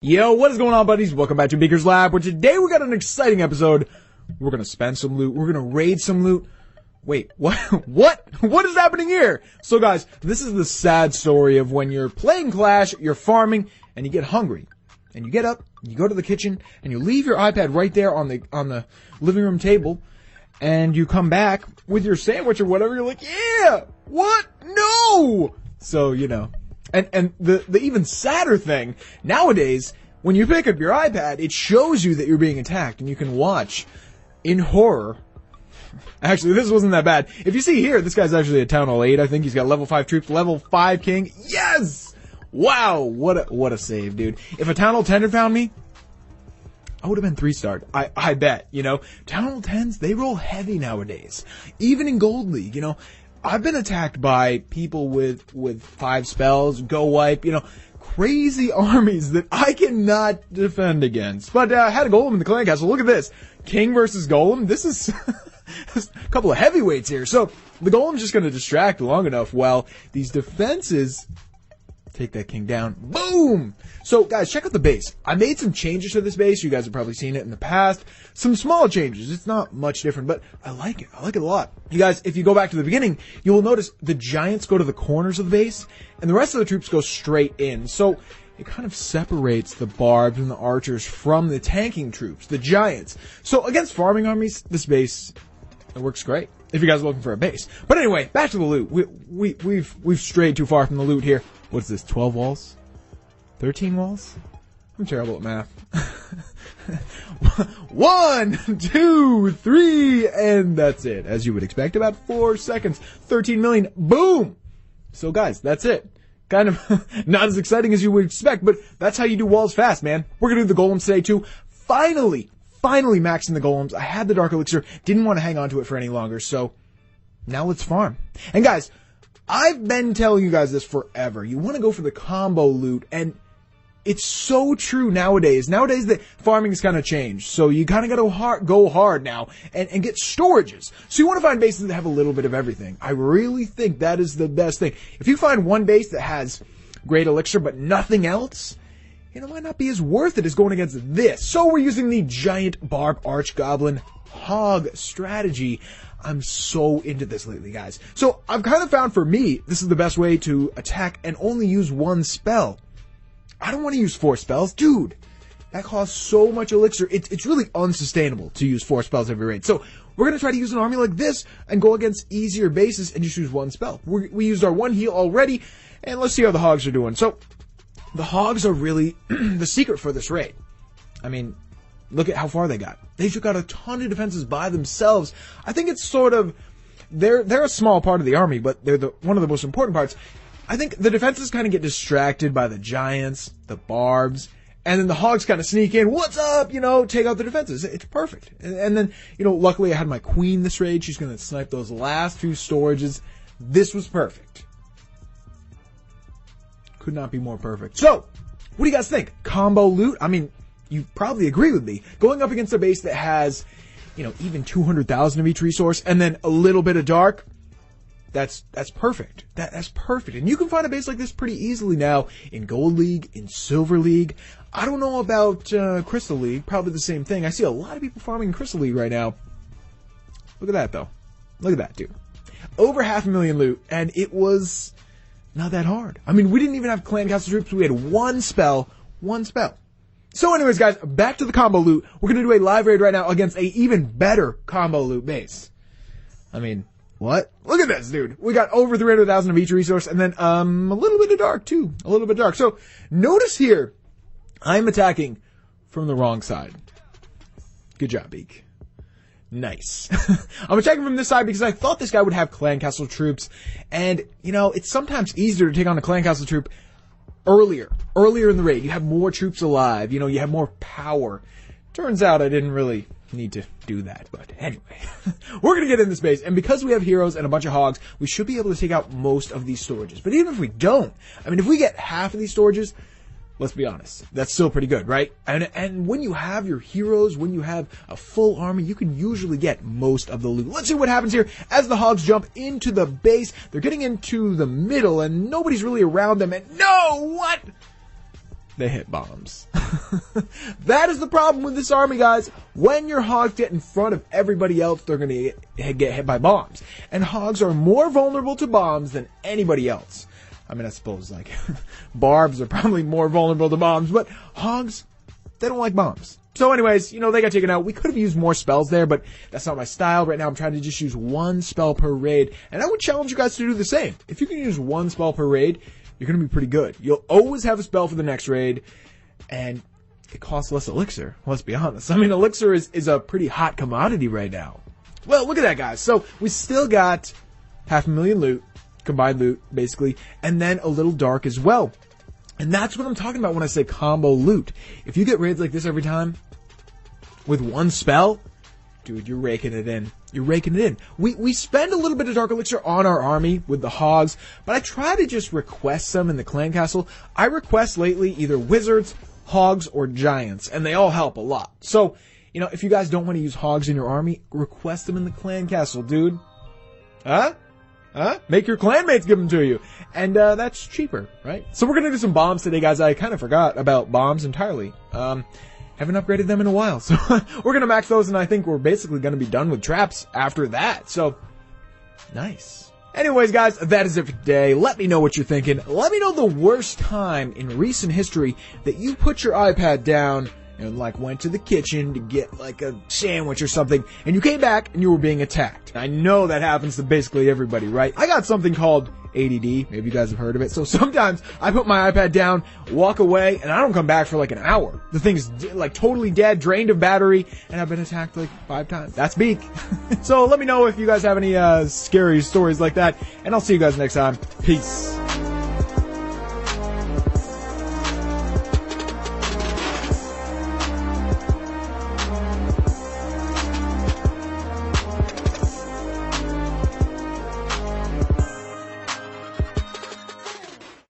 Yo, what is going on, buddies? Welcome back to Beaker's Lab, where today we got an exciting episode. We're gonna spend some loot. We're gonna raid some loot. Wait, what? What is happening here? So guys, this is the sad story of when you're playing Clash, you're farming, and you get hungry. And you get up, you go to the kitchen, and you leave your iPad right there on the living room table, and you come back with your sandwich or whatever, you're like, yeah! What? No! So, you know. And the even sadder thing, nowadays, when you pick up your iPad, it shows you that you're being attacked, and you can watch in horror. Actually, this wasn't that bad. If you see here, this guy's actually a Town Hall 8, I think. He's got level 5 troops, level 5 king. Yes! Wow, what a save, dude. If a Town Hall 10 had found me, I would have been 3-starred. I bet, you know. Town Hall 10s, they roll heavy nowadays. Even in Gold League, you know. I've been attacked by people with 5 spells, go wipe, you know, crazy armies that I cannot defend against. But I had a golem in the clan castle. Look at this. King versus golem. This is a couple of heavyweights here. So the golem's just going to distract long enough while these defenses take that king down. Boom! So, guys, check out the base. I made some changes to this base. You guys have probably seen it in the past. Some small changes. It's not much different, but I like it. I like it a lot. You guys, if you go back to the beginning, you will notice the giants go to the corners of the base, and the rest of the troops go straight in. So, it kind of separates the barbs and the archers from the tanking troops, the giants. So, against farming armies, this base, it works great. If you guys are looking for a base. But anyway, back to the loot. We've strayed too far from the loot here. What's this, 12 walls? 13 walls? I'm terrible at math. 1, 2, 3, and that's it. As you would expect, about 4 seconds. 13 million. Boom! So guys, that's it. Kind of not as exciting as you would expect, but that's how you do walls fast, man. We're gonna do the golems today too. Finally maxing the golems. I had the dark elixir, didn't want to hang on to it for any longer, so now let's farm. And guys, I've been telling you guys this forever. You want to go for the combo loot, and it's so true nowadays. Nowadays, the farming has kind of changed, so you kind of got to go hard now and get storages. So you want to find bases that have a little bit of everything. I really think that is the best thing. If you find one base that has great elixir but nothing else, it might not be as worth it as going against this. So we're using the giant barb arch goblin hog strategy. I'm so into this lately, guys. So I've kind of found for me, this is the best way to attack and only use one spell. I don't want to use 4 spells. Dude, that costs so much elixir. It's really unsustainable to use 4 spells every raid. So we're going to try to use an army like this and go against easier bases and just use 1 spell. We used our 1 heal already, and let's see how the hogs are doing. So the hogs are really the secret for this raid. I mean, look at how far they got. They took out a ton of defenses by themselves. I think it's sort of, they're a small part of the army, but they're one of the most important parts. I think the defenses kind of get distracted by the giants, the barbs, and then the hogs kind of sneak in. What's up? You know, take out the defenses. It's perfect. And then, you know, luckily I had my queen this raid. She's going to snipe those last 2 storages. This was perfect. Could not be more perfect. So, what do you guys think? Combo loot? I mean, you probably agree with me. Going up against a base that has, you know, even 200,000 of each resource and then a little bit of dark, that's perfect. That's perfect. And you can find a base like this pretty easily now in Gold League, in Silver League. I don't know about Crystal League. Probably the same thing. I see a lot of people farming in Crystal League right now. Look at that, though. Look at that, dude. Over 500,000 loot, and it was not that hard. I mean, we didn't even have clan castle troops. We had 1 spell. So anyways, guys, back to the combo loot. We're going to do a live raid right now against a even better combo loot base. I mean, what? Look at this, dude. We got over 300,000 of each resource, and then a little bit of dark, too. A little bit of dark. So notice here, I'm attacking from the wrong side. Good job, Beak. Nice. I'm attacking from this side because I thought this guy would have clan castle troops, and, you know, it's sometimes easier to take on a clan castle troop earlier in the raid. You have more troops alive, you know, you have more power. Turns out I didn't really need to do that, but anyway. We're gonna get in this base, and because we have heroes and a bunch of hogs, we should be able to take out most of these storages. But even if we don't, I mean, if we get half of these storages, let's be honest, that's still pretty good, right? And when you have your heroes, when you have a full army, you can usually get most of the loot. Let's see what happens here as the hogs jump into the base. They're getting into the middle, and nobody's really around them, and no, what? They hit bombs. That is the problem with this army, guys. When your hogs get in front of everybody else, they're going to get hit by bombs. And hogs are more vulnerable to bombs than anybody else. I mean, I suppose, like, barbs are probably more vulnerable to bombs, but hogs, they don't like bombs. So anyways, you know, they got taken out. We could have used more spells there, but that's not my style. Right now, I'm trying to just use one spell per raid. And I would challenge you guys to do the same. If you can use one spell per raid, you're going to be pretty good. You'll always have a spell for the next raid, and it costs less elixir. Let's be honest. I mean, elixir is a pretty hot commodity right now. Well, look at that, guys. So we still got 500,000 loot, combined loot, basically, and then a little dark as well. And that's what I'm talking about when I say combo loot. If you get raids like this every time, with one spell, dude, you're raking it in. You're raking it in. We spend a little bit of Dark Elixir on our army with the hogs, but I try to just request some in the clan castle. I request lately either wizards, hogs, or giants, and they all help a lot. So, you know, if you guys don't want to use hogs in your army, request them in the clan castle, dude. Huh? Make your clanmates give them to you. And that's cheaper, right? So we're gonna do some bombs today, guys. I kind of forgot about bombs entirely. Haven't upgraded them in a while. So we're gonna max those, and I think we're basically gonna be done with traps after that. So, nice. Anyways, guys, that is it for today. Let me know what you're thinking. Let me know the worst time in recent history that you put your iPad down and like went to the kitchen to get like a sandwich or something, and you came back and you were being attacked. I know that happens to basically everybody, right? I got something called ADD. Maybe you guys have heard of it. So sometimes I put my iPad down, walk away, and I don't come back for like an hour. The thing's like totally dead, drained of battery, and I've been attacked like 5 times. That's Beak. So let me know if you guys have any scary stories like that, and I'll see you guys next time. Peace.